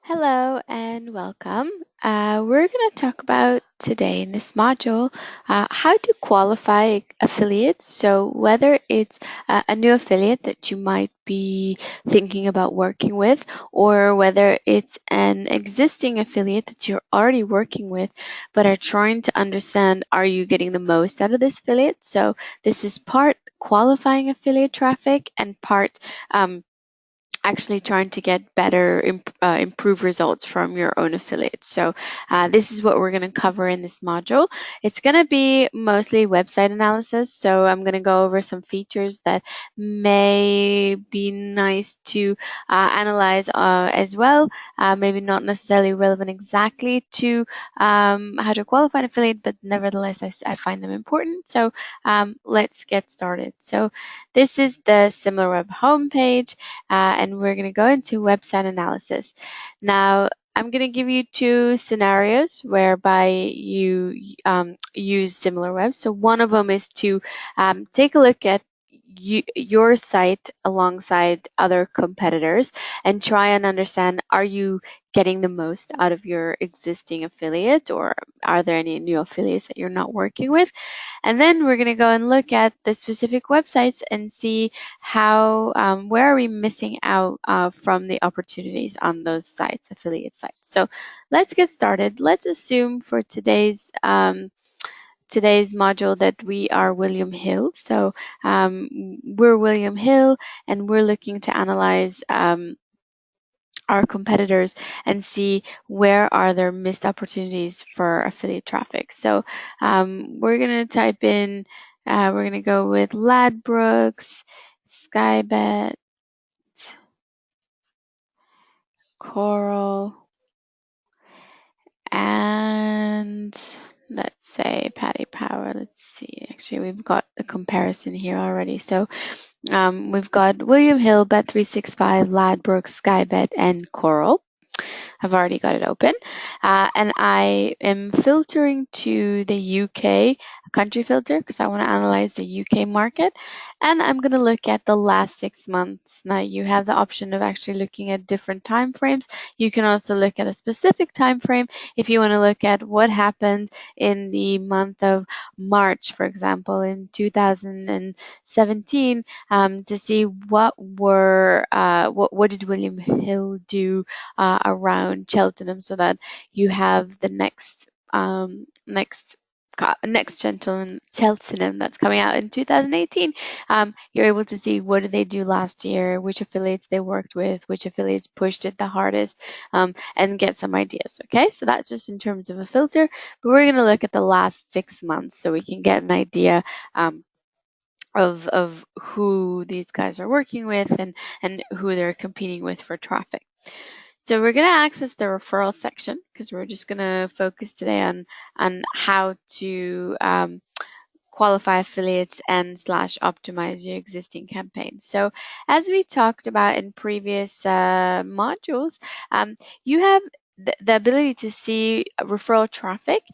Hello and welcome. We're going to talk about today in this module how to qualify affiliates. So, whether it's a new affiliate that you might be thinking about working with, or whether it's an existing affiliate that you're already working with but are trying to understand, are you getting the most out of this affiliate? So, this is part qualifying affiliate traffic and part actually trying to get better, improve results from your own affiliates. So this is what we're going to cover in this module. It's going to be mostly website analysis. So I'm going to go over some features that may be nice to analyze as well. Maybe not necessarily relevant exactly to how to qualify an affiliate, but nevertheless, I find them important. So let's get started. So this is the Similarweb homepage and we're going to go into website analysis. Now, I'm going to give you two scenarios whereby you use Similarweb. So one of them is to take a look at your site alongside other competitors and try and understand, are you getting the most out of your existing affiliates, or are there any new affiliates that you're not working with? And then we're going to go and look at the specific websites and see how, where are we missing out from the opportunities on those sites, affiliate sites. So let's get started. Let's assume for today's module that we are William Hill. So we're William Hill and we're looking to analyze our competitors and see where are there missed opportunities for affiliate traffic. So we're going to type in, we're going to go with Ladbrokes, Skybet, Coral, and let's say Paddy Power. Let's see. Actually, we've got the comparison here already. So we've got William Hill, Bet365, Ladbrokes, Skybet, and Coral. I've already got it open. And I am filtering to the UK country filter because I want to analyze the UK market. And I'm going to look at the last 6 months. Now you have the option of actually looking at different time frames. You can also look at a specific time frame if you want to look at what happened in the month of March, for example, in 2017, to see what did William Hill do around Cheltenham, so that you have the next Cheltenham that's coming out in 2018. You're able to see what did they do last year, which affiliates they worked with, which affiliates pushed it the hardest, and get some ideas. Okay, so that's just in terms of a filter, but we're going to look at the last 6 months so we can get an idea of who these guys are working with and who they're competing with for traffic. So we're going to access the referral section because we're just going to focus today on how to qualify affiliates and / optimize your existing campaigns. So as we talked about in previous modules, you have the ability to see referral traffic.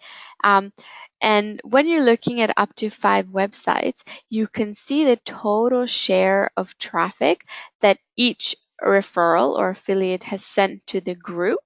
And when you're looking at up to 5 websites, you can see the total share of traffic that each referral or affiliate has sent to the group.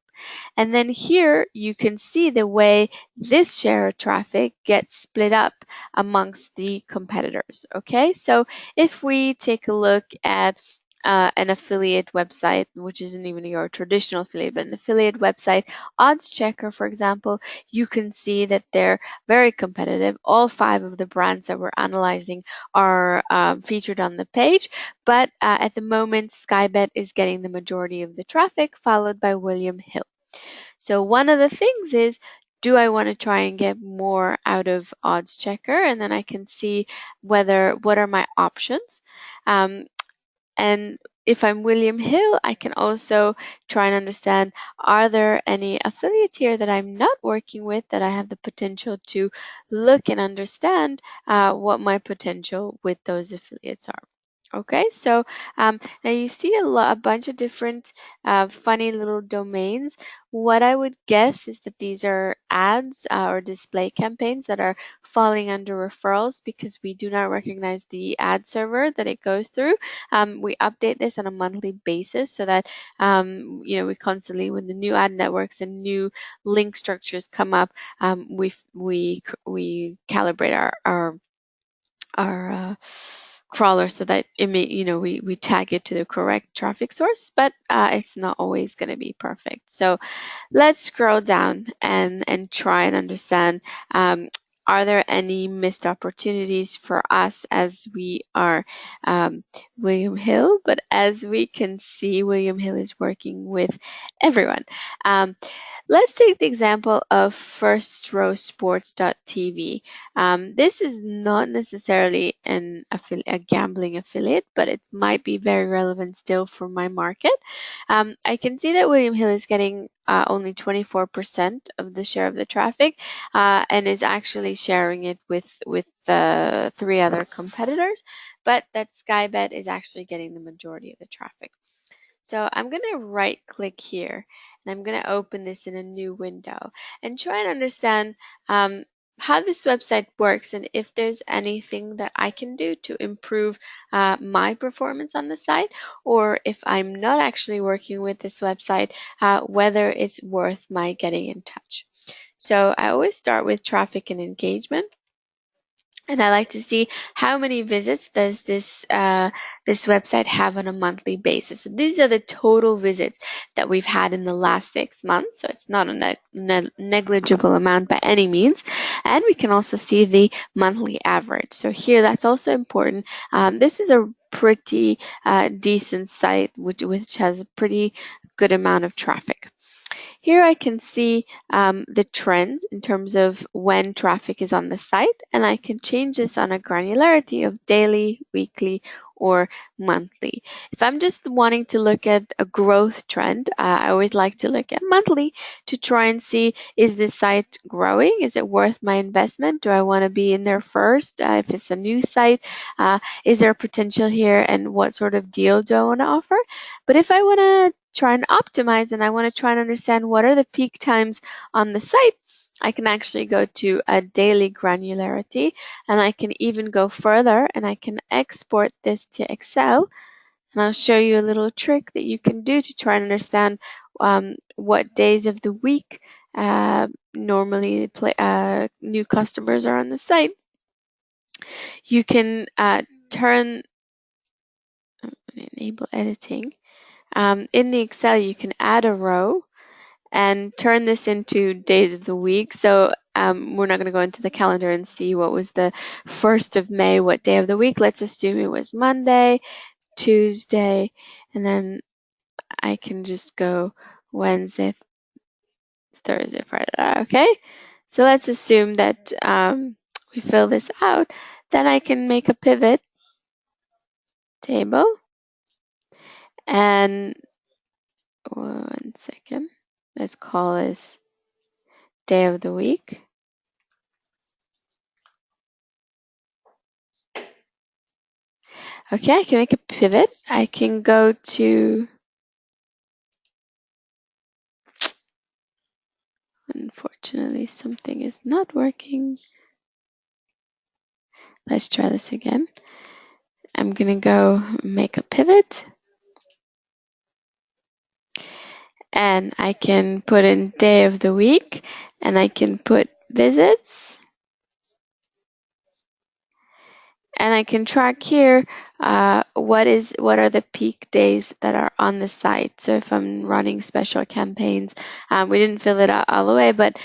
And then here you can see the way this share of traffic gets split up amongst the competitors. Okay, so if we take a look at an affiliate website, which isn't even your traditional affiliate, but an affiliate website, Odds Checker, for example, you can see that they're very competitive. All 5 of the brands that we're analyzing are featured on the page, but at the moment, Skybet is getting the majority of the traffic, followed by William Hill. So one of the things is, do I want to try and get more out of Odds Checker? And then I can see what are my options. And if I'm William Hill, I can also try and understand, are there any affiliates here that I'm not working with that I have the potential to look and understand what my potential with those affiliates are. Okay, so now you see a bunch of different funny little domains. What I would guess is that these are ads or display campaigns that are falling under referrals because we do not recognize the ad server that it goes through. We update this on a monthly basis so that we constantly, when the new ad networks and new link structures come up, we calibrate our crawler so that we tag it to the correct traffic source, but it's not always going to be perfect. So let's scroll down and try and understand, are there any missed opportunities for us as we are William Hill? But as we can see, William Hill is working with everyone. Let's take the example of firstrowsports.tv. This is not necessarily a gambling affiliate, but it might be very relevant still for my market. I can see that William Hill is getting only 24% of the share of the traffic, and is actually sharing it with 3 other competitors, but that Skybet is actually getting the majority of the traffic. So I'm going to right click here and I'm going to open this in a new window and try and understand how this website works and if there's anything that I can do to improve my performance on the site, or if I'm not actually working with this website, whether it's worth my getting in touch. So I always start with traffic and engagement. And I like to see how many visits does this website have on a monthly basis. So these are the total visits that we've had in the last 6 months. So it's not a negligible amount by any means. And we can also see the monthly average. So here, that's also important. This is a pretty decent site which has a pretty good amount of traffic. Here I can see the trends in terms of when traffic is on the site, and I can change this on a granularity of daily, weekly, or monthly. If I'm just wanting to look at a growth trend, I always like to look at monthly to try and see, is this site growing? Is it worth my investment? Do I want to be in there first? If it's a new site, is there potential here, and what sort of deal do I want to offer? But if I want to try and optimize and I want to try and understand what are the peak times on the site, I can actually go to a daily granularity, and I can even go further and I can export this to Excel, and I'll show you a little trick that you can do to try and understand what days of the week normally new customers are on the site. You can enable editing. In the Excel, you can add a row and turn this into days of the week. So we're not going to go into the calendar and see what was the 1st of May, what day of the week. Let's assume it was Monday, Tuesday, and then I can just go Wednesday, Thursday, Friday. Okay, so let's assume that we fill this out. Then I can make a pivot table, and 1 second, let's call this day of the week. Okay, I can make a pivot. I can go to, unfortunately, something is not working. Let's try this again. I'm going to go make a pivot. And I can put in day of the week, and I can put visits. And I can track here what are the peak days that are on the site. So if I'm running special campaigns, we didn't fill it out all the way, but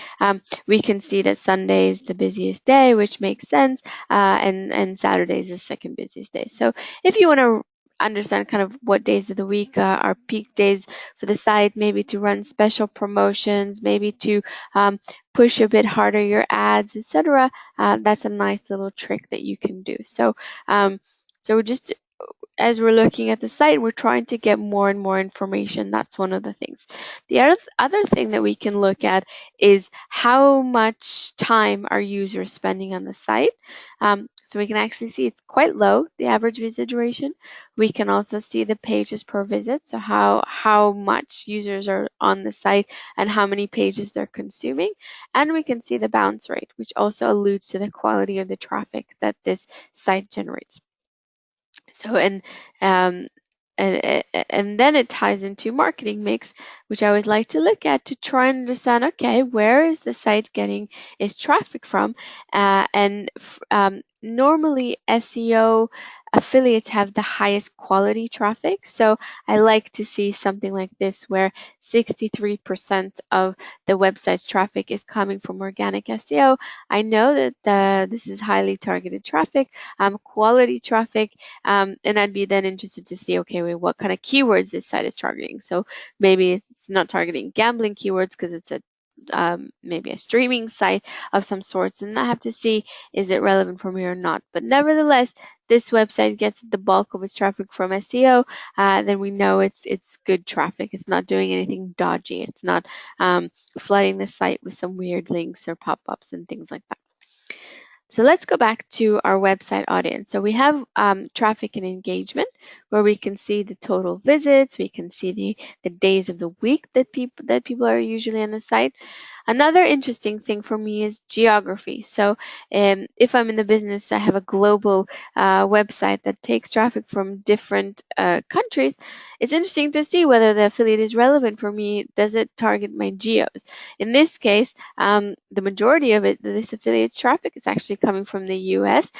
we can see that Sunday is the busiest day, which makes sense, and Saturday is the second busiest day. So if you want to understand kind of what days of the week are peak days for the site, maybe to run special promotions, maybe to push a bit harder your ads, etc., that's a nice little trick that you can do. So, so just as we're looking at the site, we're trying to get more and more information. That's one of the things. The other thing that we can look at is how much time our users spending on the site. So we can actually see it's quite low, the average visit duration. We can also see the pages per visit, so how much users are on the site and how many pages they're consuming. And we can see the bounce rate, which also alludes to the quality of the traffic that this site generates. So um, and then it ties into marketing mix, which I always like to look at to try and understand, okay, where is the site getting its traffic from? Normally SEO affiliates have the highest quality traffic. So I like to see something like this where 63% of the website's traffic is coming from organic SEO. I know that this is highly targeted traffic, quality traffic, and I'd be then interested to see, okay, wait, what kind of keywords this site is targeting. So maybe it's not targeting gambling keywords because it's a maybe a streaming site of some sorts, and I have to see, is it relevant for me or not. But nevertheless, this website gets the bulk of its traffic from SEO. Then we know it's good traffic. It's not doing anything dodgy. It's not flooding the site with some weird links or pop-ups and things like that. So let's go back to our website audience. So we have traffic and engagement, where we can see the total visits. We can see the days of the week that people are usually on the site. Another interesting thing for me is geography. So if I'm in the business, I have a global website that takes traffic from different countries. It's interesting to see whether the affiliate is relevant for me. Does it target my geos? In this case, the majority of this affiliate's traffic is actually coming from the US.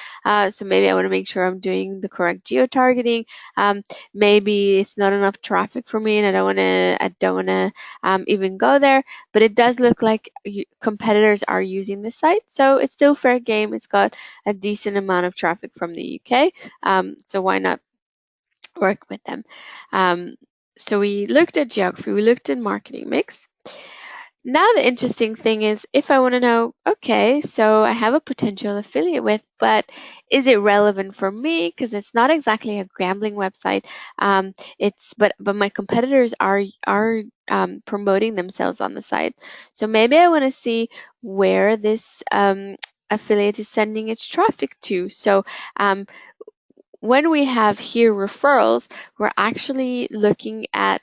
So maybe I want to make sure I'm doing the correct geo-targeting. Maybe it's not enough traffic for me and I don't want to even go there. But it does look like competitors are using the site. So it's still fair game. It's got a decent amount of traffic from the UK. So why not work with them? So we looked at geography, we looked at marketing mix. Now the interesting thing is if I want to know, okay, so I have a potential affiliate with, but is it relevant for me? Because it's not exactly a gambling website. But my competitors are promoting themselves on the site. So maybe I want to see where this affiliate is sending its traffic to. So when we have here referrals, we're actually looking at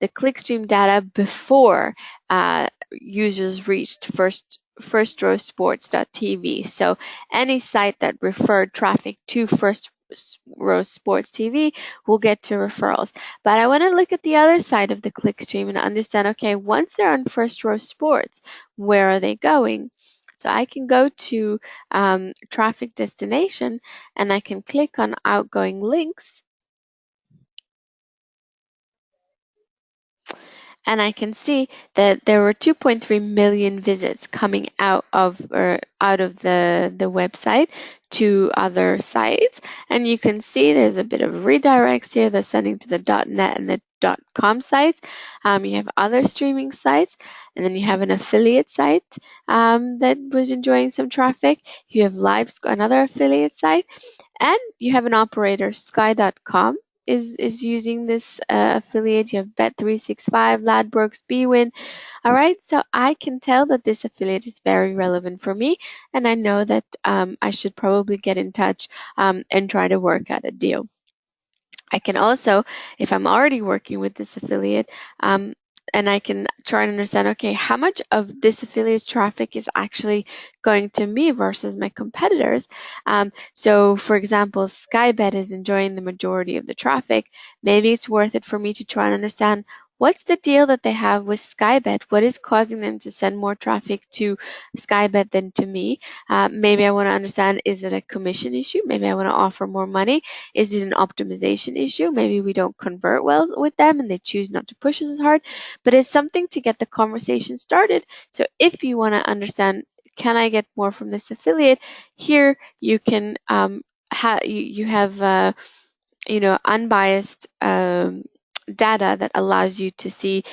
the clickstream data before users reached firstrow sports.tv. So any site that referred traffic to First Row Sports TV will get to referrals. But I want to look at the other side of the clickstream and understand, okay, once they're on First Row Sports, where are they going? So I can go to traffic destination and I can click on outgoing links, and I can see that there were 2.3 million visits coming out of the website to other sites. And you can see there's a bit of redirects here that's sending to the .net and the .com sites. You have other streaming sites, and then you have an affiliate site that was enjoying some traffic. You have another affiliate site, and you have an operator, sky.com, is using this affiliate. You have Bet365, Ladbrokes, Bwin. All right, so I can tell that this affiliate is very relevant for me, and I know that I should probably get in touch and try to work out a deal. I can also, if I'm already working with this affiliate, and I can try and understand, okay, how much of this affiliate's traffic is actually going to me versus my competitors. So, for example, Skybet is enjoying the majority of the traffic. Maybe it's worth it for me to try and understand what's the deal that they have with Skybet? What is causing them to send more traffic to Skybet than to me? Maybe I want to understand, is it a commission issue? Maybe I want to offer more money. Is it an optimization issue? Maybe we don't convert well with them and they choose not to push us as hard. But it's something to get the conversation started. So if you want to understand, can I get more from this affiliate? Here you can you have unbiased data that allows you to see,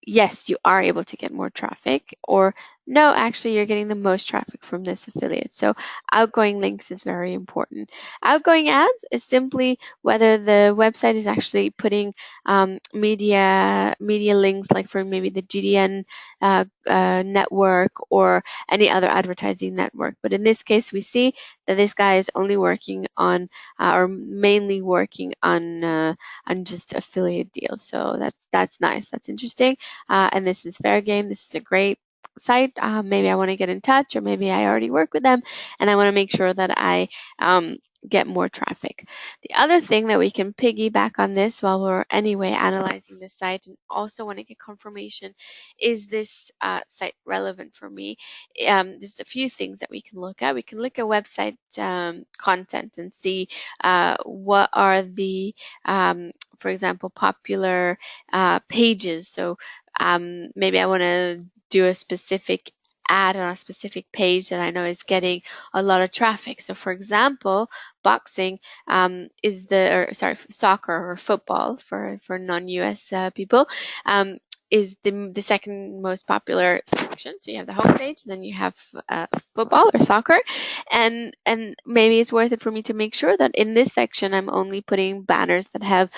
yes, you are able to get more traffic, or no, actually, you're getting the most traffic from this affiliate. So outgoing links is very important. Outgoing ads is simply whether the website is actually putting media links, like for maybe the GDN network or any other advertising network. But in this case, we see that this guy is only working on or mainly working on just affiliate deals. So that's nice. That's interesting. And this is fair game. This is a great site. Maybe I want to get in touch, or maybe I already work with them, and I want to make sure that I get more traffic. The other thing that we can piggyback on this while we're anyway analyzing the site and also want to get confirmation, is this site relevant for me? There's a few things that we can look at. We can look at website content and see what are the, for example, popular pages. So maybe I want to do a specific ad on a specific page that I know is getting a lot of traffic. So for example, boxing is soccer or football for non-US people, is the second most popular section. So you have the homepage, then you have football or soccer, and maybe it's worth it for me to make sure that in this section I'm only putting banners that have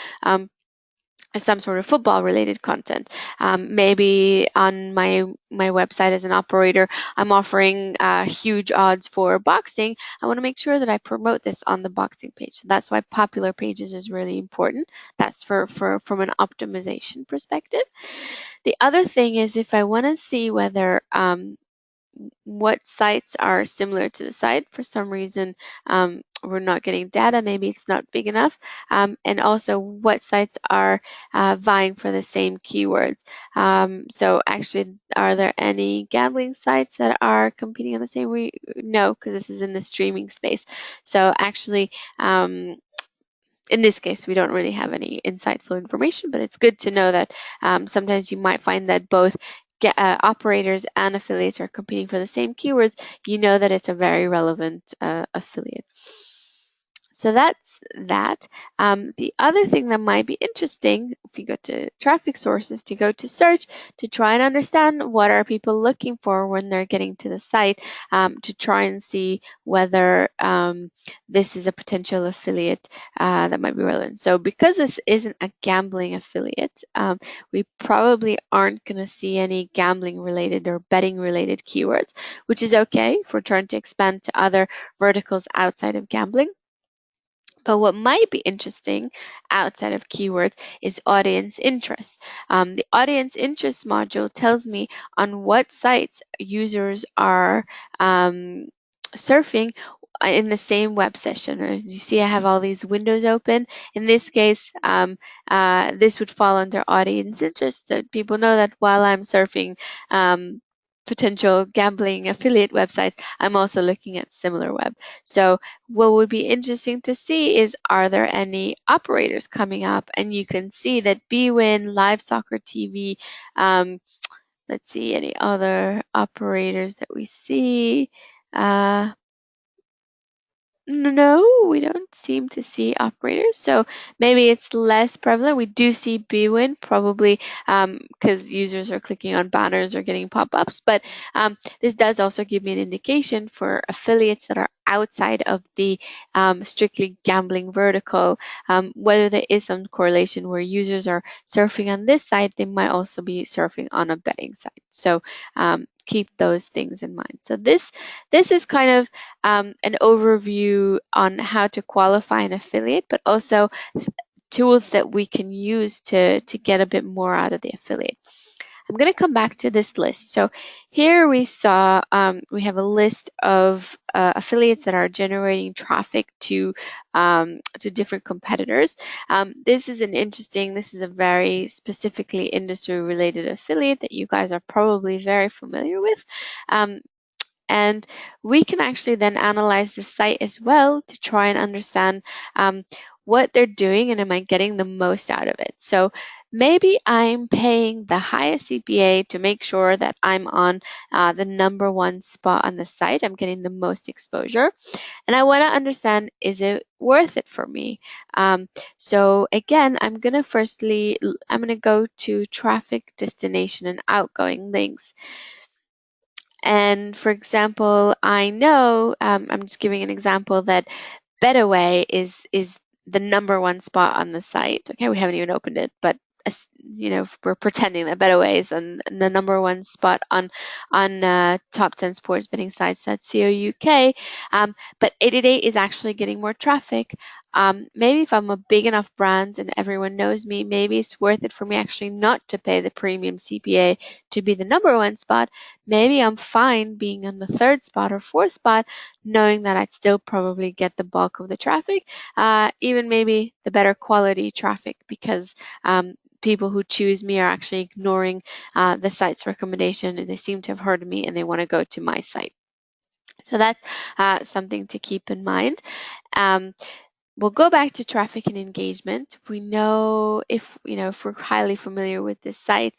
some sort of football related content. Maybe on my website as an operator, I'm offering huge odds for boxing. I want to make sure that I promote this on the boxing page. So that's why popular pages is really important. That's for from an optimization perspective. The other thing is, if I want to see whether what sites are similar to the site. For some reason, we're not getting data. Maybe it's not big enough. And also what sites are vying for the same keywords. So actually, are there any gambling sites that are competing on the same way? No, because this is in the streaming space. So actually, in this case, we don't really have any insightful information, but it's good to know that sometimes you might find that both operators and affiliates are competing for the same keywords. You know that it's a very relevant affiliate. So that's that. The other thing that might be interesting, if you go to traffic sources, to go to search, to try and understand what are people looking for when they're getting to the site, to try and see whether this is a potential affiliate that might be relevant. So because this isn't a gambling affiliate, we probably aren't going to see any gambling related or betting related keywords, which is okay if we're trying to expand to other verticals outside of gambling. But what might be interesting outside of keywords is audience interest. The audience interest module tells me on what sites users are surfing in the same web session. Or you see I have all these windows open. In this case, this would fall under audience interest. So people know that while I'm surfing potential gambling affiliate websites, I'm also looking at Similarweb. So what would be interesting to see is, are there any operators coming up? And you can see that BWin, Live Soccer TV, let's see any other operators that we see. No, we don't seem to see operators, so maybe it's less prevalent. We do see BWin probably because users are clicking on banners or getting pop-ups, but this does also give me an indication for affiliates that are outside of the strictly gambling vertical, whether there is some correlation where users are surfing on this site, they might also be surfing on a betting site. So keep those things in mind. So this is kind of an overview on how to qualify an affiliate, but also tools that we can use to get a bit more out of the affiliate. I'm going to come back to this list. So here we saw we have a list of affiliates that are generating traffic to different competitors. This is this is a very specifically industry related affiliate that you guys are probably very familiar with. And we can actually then analyze the site as well to try and understand what they're doing and am I getting the most out of it. So maybe I'm paying the highest CPA to make sure that I'm on the #1 spot on the site. I'm getting the most exposure. And I want to understand, is it worth it for me? So again, I'm going to go to traffic, destination, and outgoing links. And for example, I know, I'm just giving an example, that Betaway is the number one spot on the site. Okay, we haven't even opened it, but we're pretending that Betaway is on the number one spot on top 10 sports betting sites.co.uk. But 888 is actually getting more traffic. Maybe if I'm a big enough brand and everyone knows me, maybe it's worth it for me actually not to pay the premium CPA to be the number one spot. Maybe I'm fine being on the third spot or fourth spot, knowing that I'd still probably get the bulk of the traffic, even maybe the better quality traffic, because people who choose me are actually ignoring the site's recommendation, and they seem to have heard of me and they want to go to my site. So that's something to keep in mind. We'll go back to traffic and engagement. We know if we're highly familiar with this site,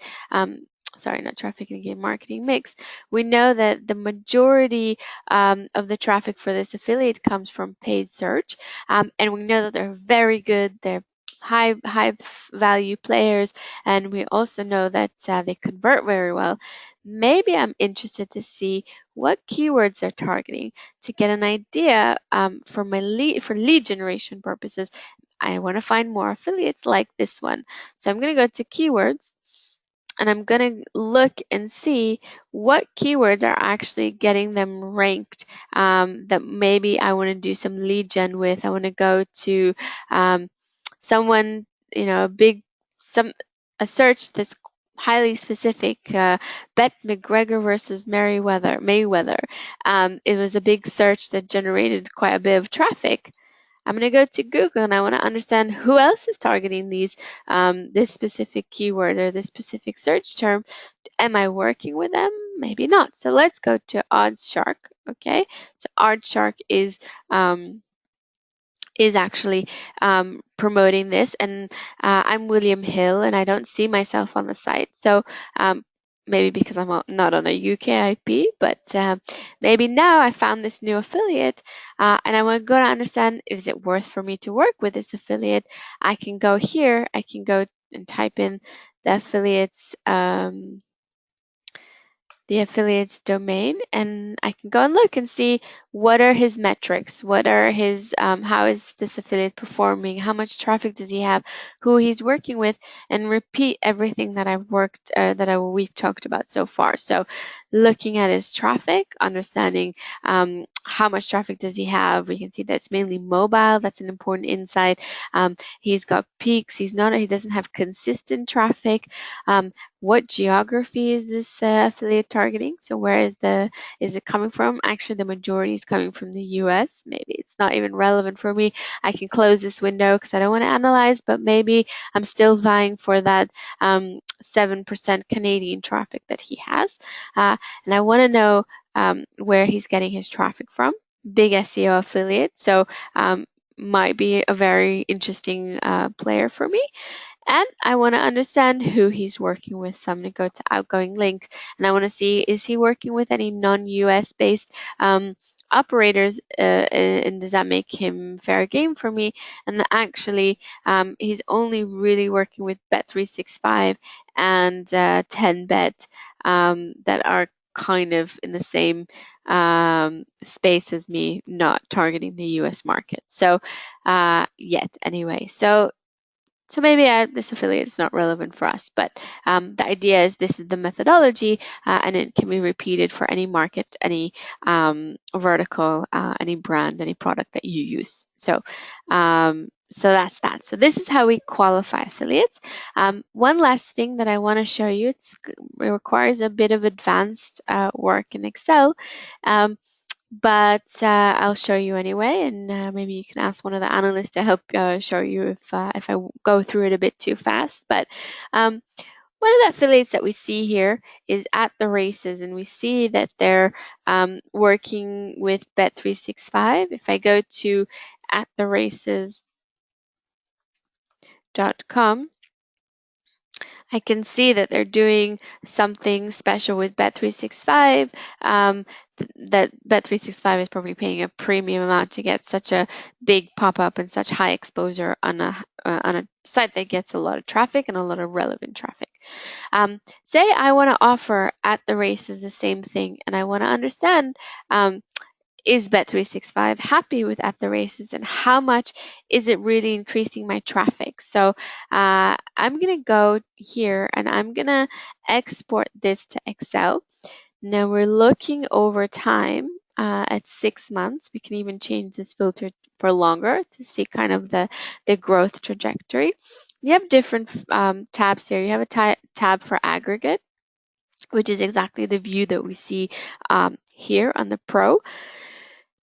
sorry, not traffic and engagement, marketing mix, we know that the majority of the traffic for this affiliate comes from paid search, and we know that they're very good. They're high value players, and we also know that they convert very well. Maybe I'm interested to see what keywords they're targeting to get an idea for lead generation purposes. I want to find more affiliates like this one. So I'm going to go to keywords, and I'm going to look and see what keywords are actually getting them ranked, that maybe I want to do some lead gen with. I want to go to someone, a search that's highly specific. Bet McGregor versus Mayweather. It was a big search that generated quite a bit of traffic. I'm going to go to Google, and I want to understand who else is targeting this specific keyword or this specific search term. Am I working with them? Maybe not. So let's go to OddsShark. Okay, so OddsShark is actually promoting this, and I'm William Hill, and I don't see myself on the site. So maybe because I'm not on a UK IP, but maybe now I found this new affiliate, and I want to go to understand, is it worth for me to work with this affiliate? I can go here. I can go and type in the affiliate's domain, and I can go and look and see what are his metrics, what are his how is this affiliate performing, how much traffic does he have, who he's working with, and repeat everything that we've talked about so far. So looking at his traffic, understanding how much traffic does he have. We can see that's mainly mobile. That's an important insight. He's got peaks. He doesn't have consistent traffic. What geography is this affiliate targeting? So where is it coming from? Actually, the majority is coming from the US. Maybe it's not even relevant for me. I can close this window because I don't want to analyze, but maybe I'm still vying for that 7% Canadian traffic that he has. And I want to know where he's getting his traffic from. Big SEO affiliate, so might be a very interesting player for me. And I want to understand who he's working with. So I'm going to go to outgoing links, and I want to see, is he working with any non-US based operators, and does that make him fair game for me? And actually, he's only really working with Bet365 and 10Bet, that are kind of in the same space as me, not targeting the US market. So yet anyway. So maybe this affiliate is not relevant for us, but the idea is this is the methodology, and it can be repeated for any market, any vertical, any brand, any product that you use. So that's that. So this is how we qualify affiliates. One last thing that I want to show you, it requires a bit of advanced work in Excel. But I'll show you anyway, and maybe you can ask one of the analysts to help show you if I go through it a bit too fast. But one of the affiliates that we see here is At the Races, and we see that they're working with Bet365. If I go to attheraces.com, I can see that they're doing something special with Bet365. That Bet365 is probably paying a premium amount to get such a big pop-up and such high exposure on a site that gets a lot of traffic and a lot of relevant traffic. Say I want to offer at the races the same thing, and I want to understand, is Bet365 happy with at the races, and how much is it really increasing my traffic? So I'm going to go here and I'm going to export this to Excel. Now we're looking over time at 6 months. We can even change this filter for longer to see kind of the growth trajectory. You have different tabs here. You have a tab for aggregate, which is exactly the view that we see here on the Pro.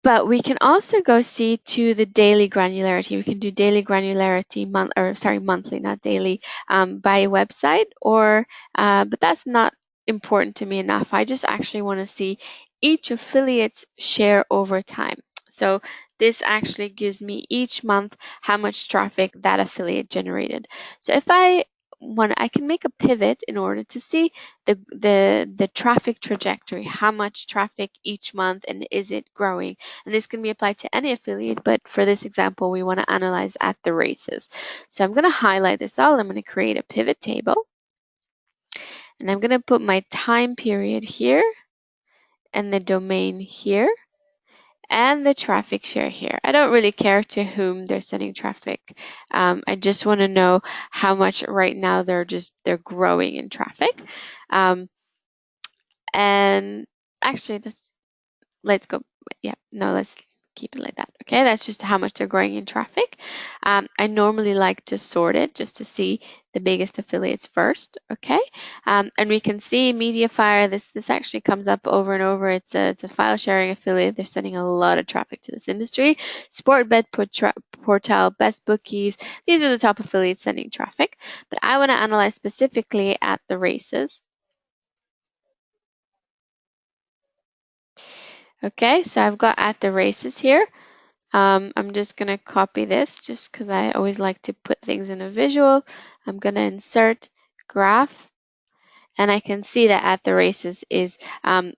But we can also go see to the daily granularity. We can do daily granularity monthly, not daily, by website, or but that's not important to me enough. I just actually want to see each affiliate's share over time. So this actually gives me each month how much traffic that affiliate generated. So if I can make a pivot in order to see the traffic trajectory, how much traffic each month, and is it growing? And this can be applied to any affiliate, but for this example, we want to analyze at the races. So I'm going to highlight this all. I'm going to create a pivot table, and I'm going to put my time period here and the domain here and the traffic share here. I don't really care to whom they're sending traffic. I just want to know how much right now they're growing in traffic. And actually, let's go. Yeah, no, let's keep it like that. Okay, that's just how much they're growing in traffic. I normally like to sort it just to see the biggest affiliates first. Okay, and we can see Mediafire. This actually comes up over and over. It's a file sharing affiliate. They're sending a lot of traffic to this industry. Sportbet Portal, Best Bookies. These are the top affiliates sending traffic. But I want to analyze specifically at the races. Okay, so I've got at the races here. I'm just going to copy this just because I always like to put things in a visual. I'm going to insert graph, and I can see that at the races is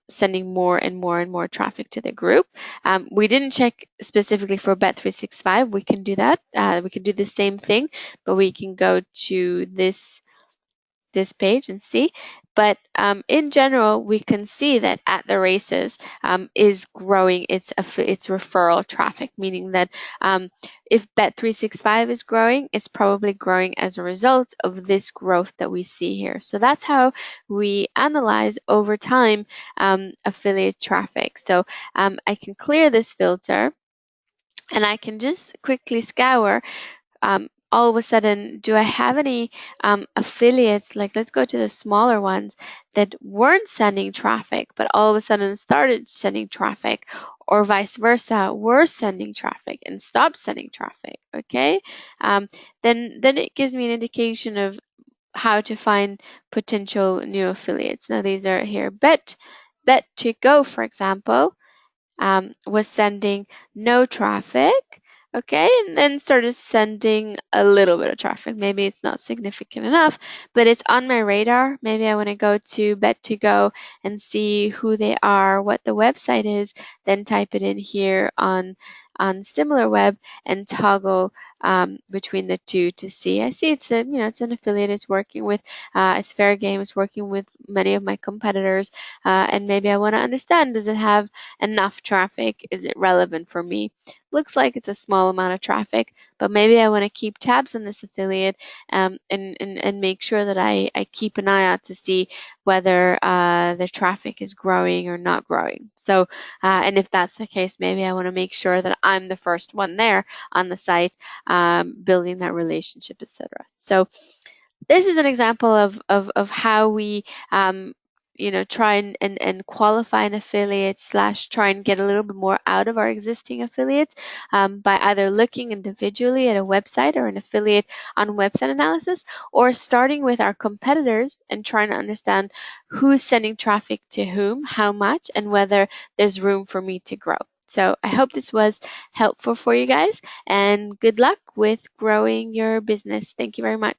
sending more and more and more traffic to the group. We didn't check specifically for Bet365. We can do that. We can do the same thing, but we can go to this page and see. But in general, we can see that at the races is growing its referral traffic, meaning that if Bet365 is growing, it's probably growing as a result of this growth that we see here. So that's how we analyze over time affiliate traffic. So I can clear this filter, and I can just quickly scour. All of a sudden, do I have any affiliates, like let's go to the smaller ones, that weren't sending traffic, but all of a sudden started sending traffic, or vice versa, were sending traffic and stopped sending traffic? Okay, then it gives me an indication of how to find potential new affiliates. Now these are here. Bet to Go, for example, was sending no traffic, okay, and then started sending a little bit of traffic. Maybe it's not significant enough, but it's on my radar. Maybe I want to go to Bet2Go and see who they are, what the website is, then type it in here on Similarweb and toggle between the two to see. I see it's it's an affiliate. It's working with it's fair game. It's working with many of my competitors, and maybe I want to understand, does it have enough traffic? Is it relevant for me? Looks like it's a small amount of traffic, but maybe I want to keep tabs on this affiliate and make sure that I keep an eye out to see whether the traffic is growing or not growing. So, and if that's the case, maybe I want to make sure that I'm the first one there on the site, building that relationship, etc. So this is an example of how we try and qualify an affiliate / try and get a little bit more out of our existing affiliates by either looking individually at a website or an affiliate on website analysis, or starting with our competitors and trying to understand who's sending traffic to whom, how much, and whether there's room for me to grow. So I hope this was helpful for you guys, and good luck with growing your business. Thank you very much.